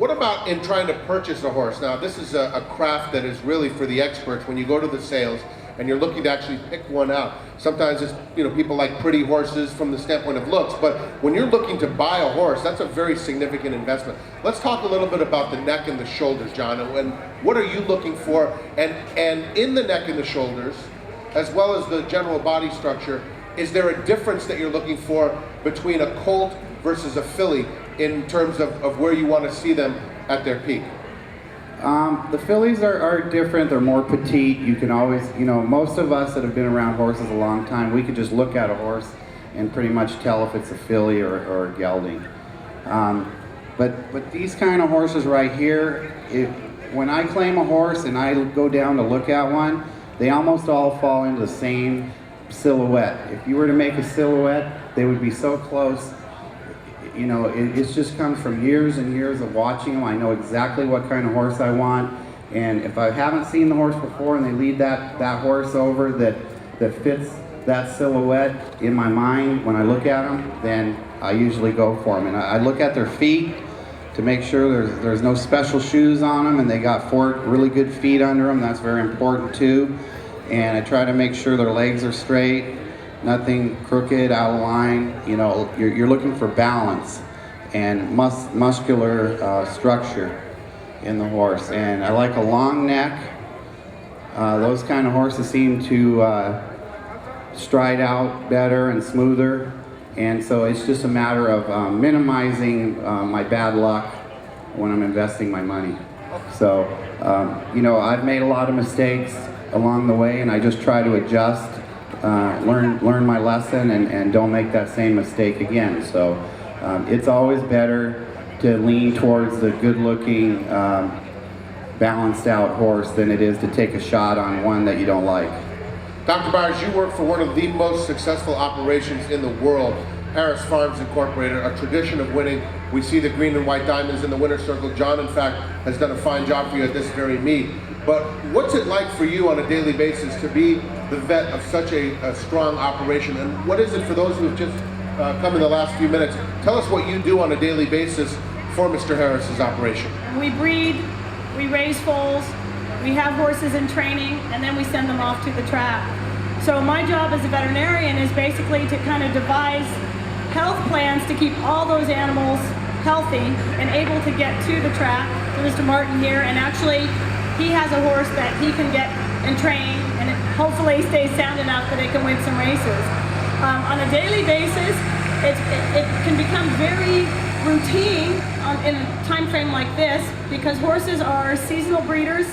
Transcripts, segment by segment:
What about in trying to purchase a horse? Now, this is a craft that is really for the experts. When you go to the sales and you're looking to actually pick one out, sometimes it's, people like pretty horses from the standpoint of looks, but when you're looking to buy a horse, that's a very significant investment. Let's talk a little bit about the neck and the shoulders, John, and what are you looking for? And in the neck and the shoulders, as well as the general body structure, is there a difference that you're looking for between a colt versus a filly in terms of where you want to see them at their peak? The fillies are different. They're more petite. You can always, most of us that have been around horses a long time, we could just look at a horse and pretty much tell if it's a filly or a gelding. But these kind of horses right here, when I claim a horse and I go down to look at one, they almost all fall into the same silhouette. If you were to make a silhouette, they would be so close. It just comes from years and years of watching them. I know exactly what kind of horse I want, and if I haven't seen the horse before and they lead that horse over that fits that silhouette in my mind when I look at them, then I usually go for them. And I look at their feet to make sure there's no special shoes on them, and they got 4 really good feet under them. That's very important too. And I try to make sure their legs are straight, nothing crooked, out of line. You're looking for balance and muscular structure in the horse. And I like a long neck. Those kind of horses seem to stride out better and smoother. And so it's just a matter of minimizing my bad luck when I'm investing my money. So, I've made a lot of mistakes along the way, and I just try to adjust, learn my lesson, and don't make that same mistake again. So it's always better to lean towards the good-looking, balanced out horse than it is to take a shot on one that you don't like. Dr. Byers, you work for one of the most successful operations in the world, Harris Farms Incorporated, a tradition of winning. We see the green and white diamonds in the winner's circle. John, in fact, has done a fine job for you at this very meet. But what's it like for you on a daily basis to be the vet of such a strong operation? And what is it for those who have just come in the last few minutes? Tell us what you do on a daily basis for Mr. Harris's operation. We breed, we raise foals, we have horses in training, and then we send them off to the track. So my job as a veterinarian is basically to kind of devise health plans to keep all those animals healthy and able to get to the track, to Mr. Martin here, and actually he has a horse that he can get and train, and it hopefully stays sound enough that it can win some races. On a daily basis, it can become very routine in a time frame like this because horses are seasonal breeders,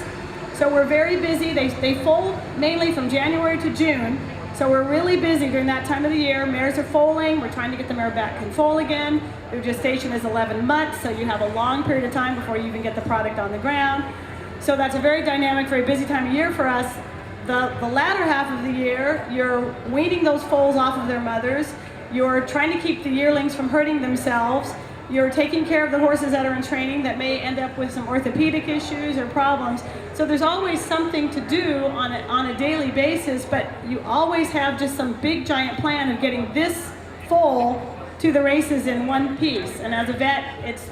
so we're very busy. They foal mainly from January to June, so we're really busy during that time of the year. Mares are foaling. We're trying to get the mare back can foal again. Their gestation is 11 months, so you have a long period of time before you even get the product on the ground. So that's a very dynamic, very busy time of year for us. The latter half of the year, you're weaning those foals off of their mothers. You're trying to keep the yearlings from hurting themselves. You're taking care of the horses that are in training that may end up with some orthopedic issues or problems. So there's always something to do on a daily basis, but you always have just some big giant plan of getting this foal to the races in one piece. And as a vet, it's,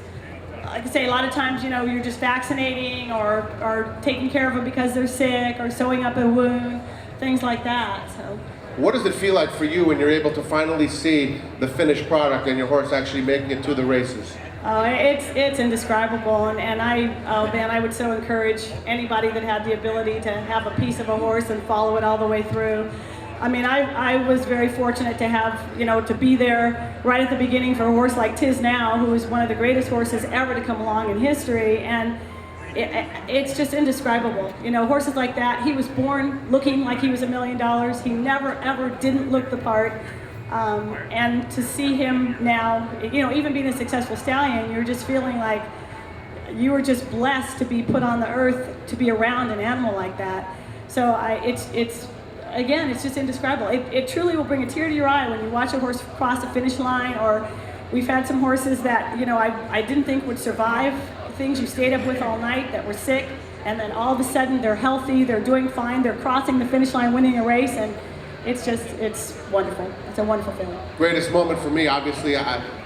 like I say, a lot of times, you're just vaccinating or taking care of them because they're sick or sewing up a wound, things like that. So, what does it feel like for you when you're able to finally see the finished product and your horse actually making it to the races? It's indescribable, and I would so encourage anybody that had the ability to have a piece of a horse and follow it all the way through. I mean, I was very fortunate to have, to be there right at the beginning for a horse like Tiz Now, who is one of the greatest horses ever to come along in history, and it's just indescribable. Horses like that, he was born looking like he was $1 million. He never, ever didn't look the part. And to see him now, even being a successful stallion, you're just feeling like you were just blessed to be put on the earth to be around an animal like that. So again, it's just indescribable. It truly will bring a tear to your eye when you watch a horse cross the finish line, or we've had some horses that, I didn't think would survive things you stayed up with all night that were sick, and then all of a sudden they're healthy, they're doing fine, they're crossing the finish line, winning a race, and it's wonderful. It's a wonderful feeling. Greatest moment for me, obviously,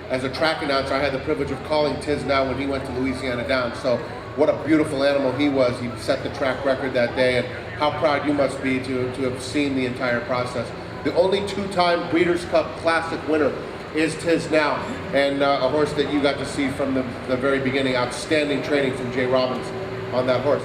as a track announcer, I had the privilege of calling Tiz Now when he went to Louisiana Downs. So what a beautiful animal he was. He set the track record that day, and how proud you must be to have seen the entire process. The only two-time Breeders' Cup Classic winner is Tiz Now, and a horse that you got to see from the very beginning. Outstanding training from Jay Robbins on that horse.